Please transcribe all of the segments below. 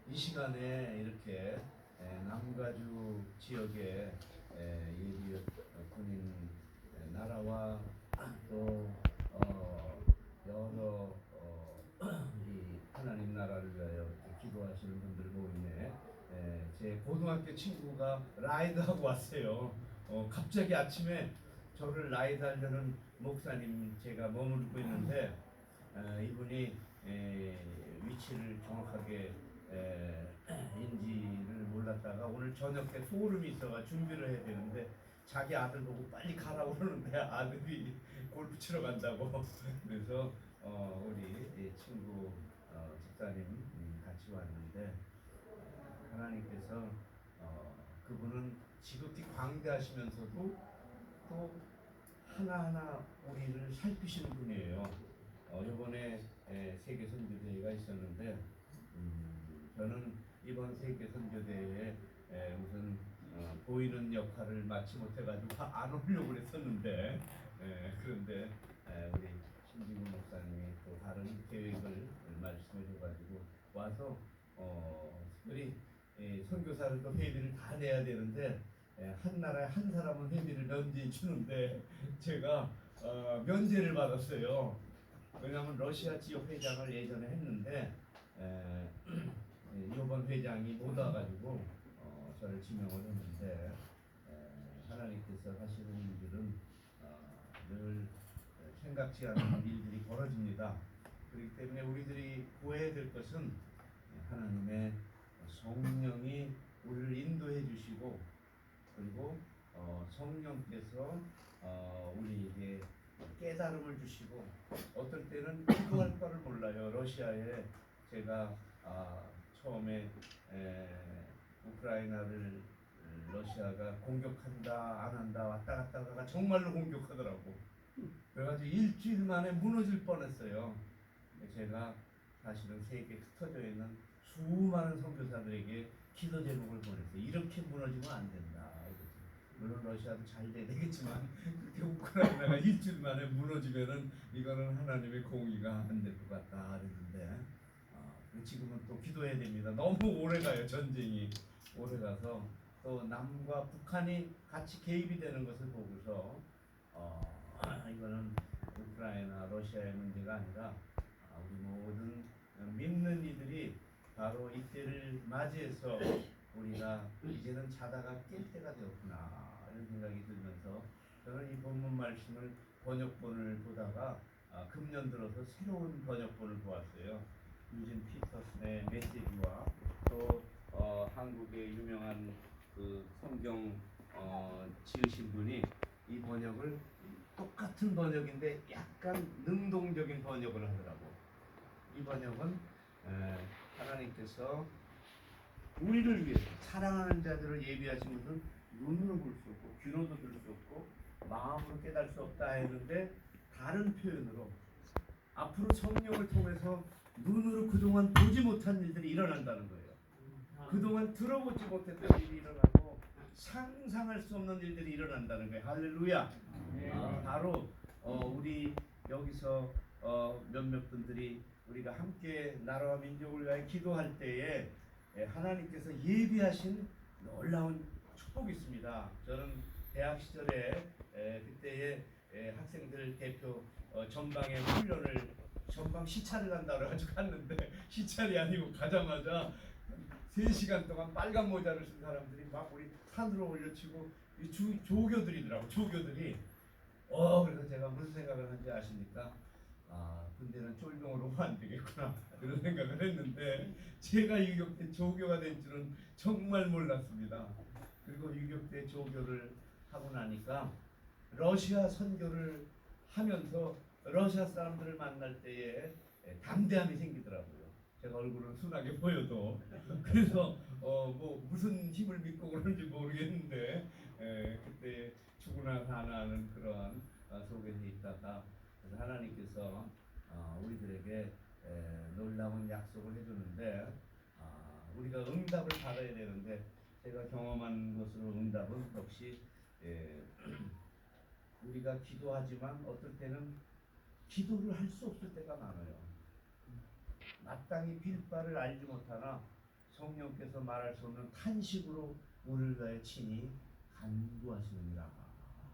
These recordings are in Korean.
이 시간에 이렇게 남가주 지역의 예비 군인 나라와 또 여러 이 하나님 나라를 위하여 이렇게 기도하시는 분들 모임에 제 고등학교 친구가 라이드하고 왔어요. 갑자기 아침에 저를 라이드하려는 목사님 제가 머무르고 있는데 이분이 위치를 정확하게 인지를 몰랐다가 오늘 저녁에 소름이 있어가 준비를 해야 되는데 자기 아들 보고 빨리 가라고 그러는데 아들이 골프 치러 간다고 그래서 우리 친구 집사님 같이 왔는데 하나님께서 그분은 지극히 광대하시면서도 또 하나하나 우리를 살피시는 분이에요. 이번에 세계 선교대회가 있었는데 저는 이번 세계 선교대회에 무슨 보이는 역할을 마치 못해가지고 안 오려고 그랬었는데 그런데 우리 신진구 목사님이 또 다른 계획을 말씀해줘가지고 와서 특별히 선교사를 또 회비를 다 내야 되는데 한 나라에 한 사람은 회비를 면제해 주는데 제가 면제를 받았어요. 왜냐하면 러시아 지역 회장을 예전에 했는데 이번 회장이 못 와가지고 저를 지명을 했는데 하나님께서 하시는 일들은 늘 생각지 않은 일들이 벌어집니다. 그렇기 때문에 우리들이 구해야 될 것은 하나님의 성령이 우리를 인도해 주시고 그리고 성령께서 우리에게 깨달음을 주시고 어떨 때는 기도할 바를 몰라요. 러시아에 제가 처음에 우크라이나를 러시아가 공격한다 안 한다 왔다 갔다 하다가 정말로 공격하더라고. 그래가지고 일주일 만에 무너질 뻔했어요. 제가 사실은 세계에 흩어져 있는 수많은 선교사들에게 기도 제목을 보냈어요. 이렇게 무너지면 안 된다. 물론 러시아도 잘 돼야 되겠지만 그렇게 우크라이나가 일주일 만에 무너지면은 이거는 하나님의 공의가 안 될 것 같다 그랬는데 지금은 또 기도해야 됩니다. 너무 오래 가요. 전쟁이 오래 가서 또 남과 북한이 같이 개입이 되는 것을 보고서 이거는 우크라이나 러시아의 문제가 아니라 우리 모든 믿는 이들이 바로 이때를 맞이해서 우리가 이제는 자다가 깰 때가 되었구나 이런 생각이 들면서 저는 이 본문 말씀을 번역본을 보다가 금년 들어서 새로운 번역본을 보았어요. 유진 피터슨의 메시지와 또 한국의 유명한 그 성경 지으신 분이 이 번역을 똑같은 번역인데 약간 능동적인 번역을 하더라고. 이 번역은 하나님께서 우리를 위해서 사랑하는 자들을 예비하신 것은 눈으로 볼 수 없고 귀로도 들을 수 없고 마음으로 깨달을 수 없다 했는데 다른 표현으로 앞으로 성령을 통해서 눈으로 그동안 보지 못한 일들이 일어난다는 거예요. 그동안 들어보지 못했던 일이 일어나고 상상할 수 없는 일들이 일어난다는 거예요. 할렐루야. 바로 우리 여기서 몇몇 분들이 우리가 함께 나라와 민족을 위하여 기도할 때에 하나님께서 예비하신 놀라운 축복이 있습니다. 저는 대학 시절에 그때의 학생들 대표 전방에 훈련을 전방 시찰을 한다고 해가지고 갔는데 시찰이 아니고 가자마자 3시간 동안 빨간 모자를 쓴 사람들이 막 우리 산으로 올려치고 조교들이더라고. 조교들이 그래서 제가 무슨 생각을 한지 아십니까? 군대는 쫄병으로 오면 안 되겠구나 그런 생각을 했는데 제가 유격대 조교가 된 줄은 정말 몰랐습니다. 그리고 유격대 조교를 하고 나니까 러시아 선교를 하면서 러시아 사람들을 만날 때에 담대함이 생기더라고요. 제가 얼굴은 순하게 보여도 그래서 뭐 무슨 힘을 믿고 그런지 모르겠는데 그때 죽으나 사나는 그러한 속에서 있다가 그래서 하나님께서 우리들에게 놀라운 약속을 해주는데 우리가 응답을 받아야 되는데 제가 경험한 것으로 응답은 역시 우리가 기도하지만 어떨 때는 기도를 할 수 없을 때가 많아요. 마땅히 빌 바를 알지 못하나 성령께서 말할 수 없는 탄식으로 우리를 위하여 친히 간구하시느니라.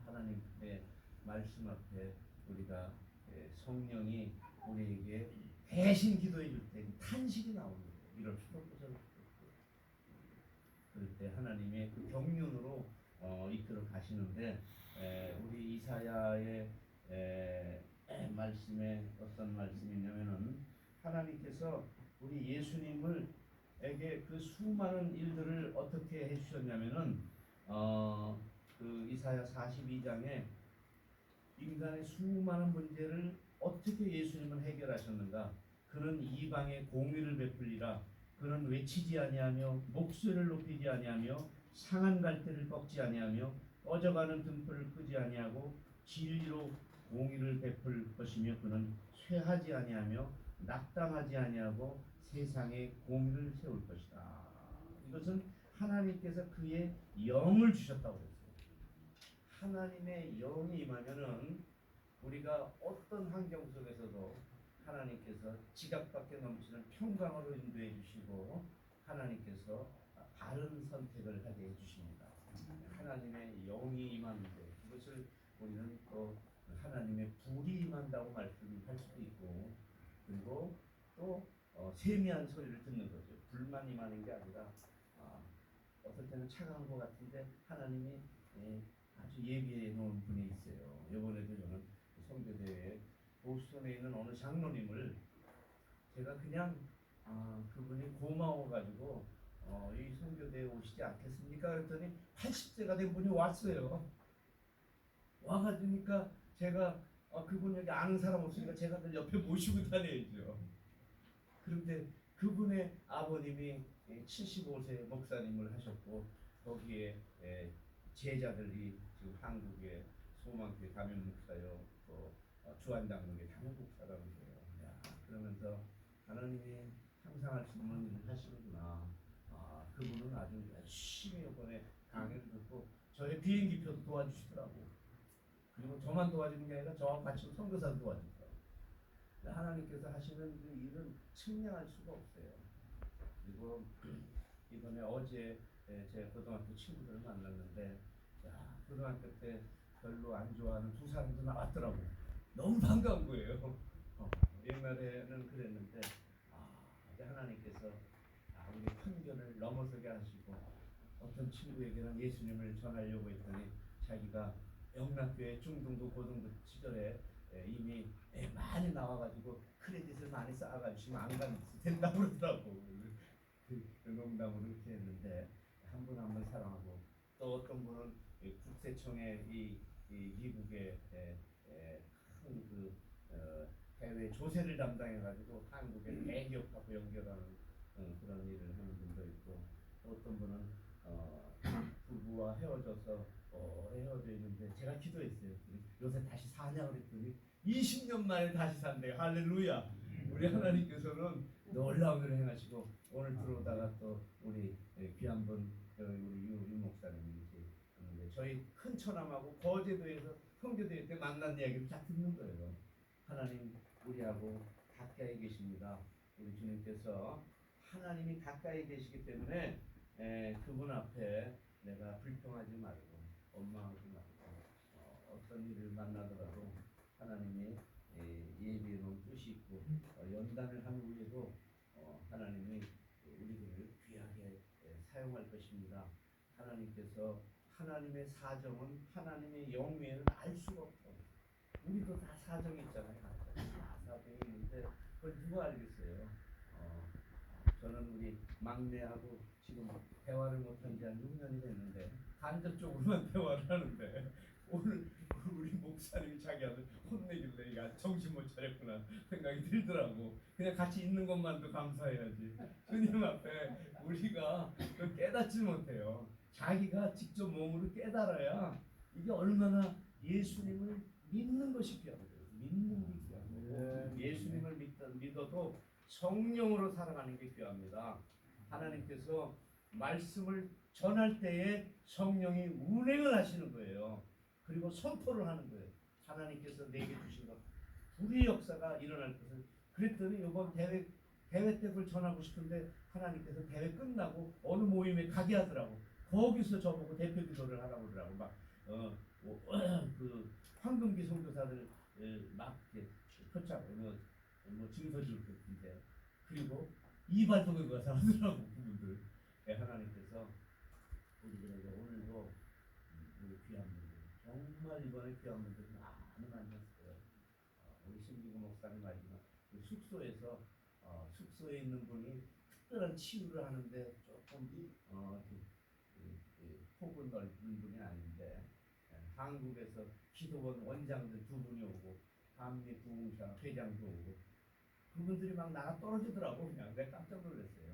하나님의 말씀 앞에 우리가 성령이 우리에게 대신 기도해 줄 때 탄식이 나오는 거예요. 이럴 수도 없고 저럴 수도 없고. 그럴 때 하나님의 그 경륜으로 이끌어 가시는데 우리 이사야의 말씀에 어떤 말씀이냐면은 하나님께서 우리 예수님을에게 그 수많은 일들을 어떻게 해주셨냐면은 그 이사야 42장에 인간의 수많은 문제를 어떻게 예수님은 해결하셨는가. 그는 이방에 공의를 베풀리라. 그는 외치지 아니하며 목소리를 높이지 아니하며 상한 갈대를 꺾지 아니하며 꺼져가는 등불을 끄지 아니하고 진리로 공의를 베풀 것이며 그는 쇠하지 아니하며 낙담하지 아니하고 세상에 공의를 세울 것이다. 이것은 하나님께서 그의 영을 주셨다고 했어요. 하나님의 영이 임하면은 우리가 어떤 환경 속에서도 하나님께서 지각밖에 넘치는 평강으로 인도해 주시고 하나님께서 바른 선택을 하게 해주십니다. 하나님의 영이 임하는데 그것을 우리는 또 하나님의 불이 임한다고 말씀할 수도 있고 그리고 또 세미한 소리를 듣는 거죠. 불만 임하는 게 아니라 어떨 때는 차가운 것 같은데 하나님이 아주 예비해 놓은 분이 있어요. 이번에도 저는 성교대회에 보스턴에 있는 어느 장로님을 제가 그냥 그분이 고마워가지고 이 성교대회에 오시지 않겠습니까? 그랬더니 80세가 된 분이 왔어요. 와가지니까 제가 그분 여기 아는 사람 없으니까 제가 늘 옆에 모시고 다녀야죠. 그런데 그분의 아버님이 75세 목사님을 하셨고 거기에 제자들이 지금 한국의 소망교회 담임 목사요, 또 주한장로교회 담임 목사라는 거예요. 야, 그러면서 하나님이 상상할 수 없는 일을 하시는구나. 그분은 아주 열심히 이번에 강의를 듣고 저의 비행기표도 도와주시더라고. 그리고 저만 도와주는 게 아니라 저와 같이 선교사도 도와주더라고. 하나님께서 하시는 그 일은 측량할 수가 없어요. 그리고 이번에 어제 제 고등학교 친구들을 만났는데 고등학교 때 별로 안 좋아하는 두 사람도 나왔더라고. 너무 반가운 거예요. 옛날에는 그랬는데 이제 하나님께서 우리 편견을 넘어서게 하시고 어떤 친구에게는 예수님을 전하려고 했더니 자기가 영락교회 중등부 고등부 시절에 이미 많이 나와가지고 크레딧을 많이 쌓아가지고 안 가면 된다고 그러더라고. 그 농담으로 그렇게 했는데 한 분 한 분 사랑하고 또 어떤 분은 국세청의 이 미국의 큰 그 해외 조세를 담당해가지고 한국의 대기업하고 연결하는 그런 일을 하는 분도 있고 어떤 분은 부부와 헤어져서 헤어져 있는데 제가 기도했어요. 요새 다시 사냐 그랬더니 20년 만에 다시 산대요. 할렐루야. 우리 하나님께서는 놀라운 일을 행하시고 오늘 들어오다가 또 우리 귀한 분 우리 유 목사님이 저희 큰 처남하고 거제도에서 성교대회 때 만난 이야기를 다 듣는 거예요. 하나님 우리하고 가까이 계십니다. 우리 주님께서 하나님이 가까이 계시기 때문에 그분 앞에 내가 불평하지 말고 원망하지 말고 어떤 일을 만나더라도 하나님이 예비해 놓은 뜻이 있고 연단을 한 후에도 하나님이 우리들을 귀하게 사용할 것입니다. 하나님께서 하나님의 사정은 하나님의 영외에는 알 수가 없어. 우리도 다 사정이 있잖아요. 다 사정이 있는데 그걸 누가 알겠어요? 저는 우리 막내하고 지금 대화를 못한 지 한 6년이 됐는데 간접적으로만 대화를 하는데 오늘 우리 목사님이 자기 아들 혼내길래 야 정신 못 차렸구나 생각이 들더라고. 그냥 같이 있는 것만도 감사해야지. 주님 앞에 우리가 깨닫지 못해요. 자기가 직접 몸으로 깨달아야 이게 얼마나 예수님을 믿는 것이 귀하거든요. 믿는 게 귀한 거고 예수님을 믿어도 성령으로 살아가는 게 귀합니다. 하나님께서 말씀을 전할 때에 성령이 운행을 하시는 거예요. 그리고 선포를 하는 거예요. 하나님께서 내게 주신 것 불의 역사가 일어날 것을. 그랬더니 이번 대회 때 그걸 전하고 싶은데 하나님께서 대회 끝나고 어느 모임에 가게 하더라고. 거기서 저보고 대표 기도를 하라고 그러더라고. 그 황금기 선교사들 막 이렇게 표창 뭐 증서 줄 텐데 그리고 이발동에 가서 하더라고 그분들. 하나님께서 우리들에게 오늘도 우리 귀한 분들 정말 이번에 귀한 분들 많이 만났어요. 우리 신기구 목사님 말지만 그 숙소에 있는 분이 특별한 치유를 하는데 조금 폭은 넓은 분이 아닌데 한국에서 기도원 원장들 두 분이 오고 한미 부흥사 회장도 오고 그분들이 막 나가 떨어지더라고. 그냥 내가 깜짝 놀랐어요.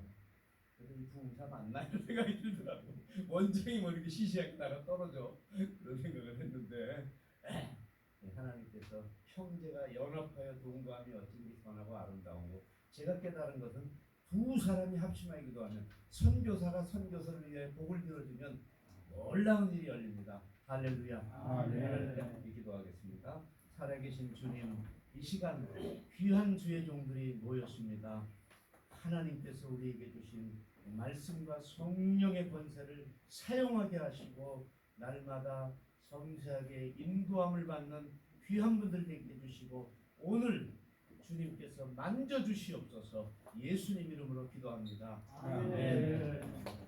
그래서 이 부흥사 맞나 이런 생각이 들더라고. 원장이 뭐 이렇게 시시하게 나가 떨어져 그런 생각을 했는데 하나님께서 형제가 연합하여 동거함이 어찌 선하고 아름다운고 제가 깨달은 것은 두 사람이 합심하여 기도하면 선교사가 선교사를 위해 복을 들어주면 놀라운 일이 열립니다. 할렐루야. 아멘. 기도하겠습니다. 살아계신 주님, 이 시간 귀한 주의 종들이 모였습니다. 하나님께서 우리에게 주신 말씀과 성령의 권세를 사용하게 하시고 날마다 섬세하게 인도함을 받는 귀한 분들 되게 해주시고 오늘 주님께서 만져주시옵소서. 예수님 이름으로 기도합니다. 아멘.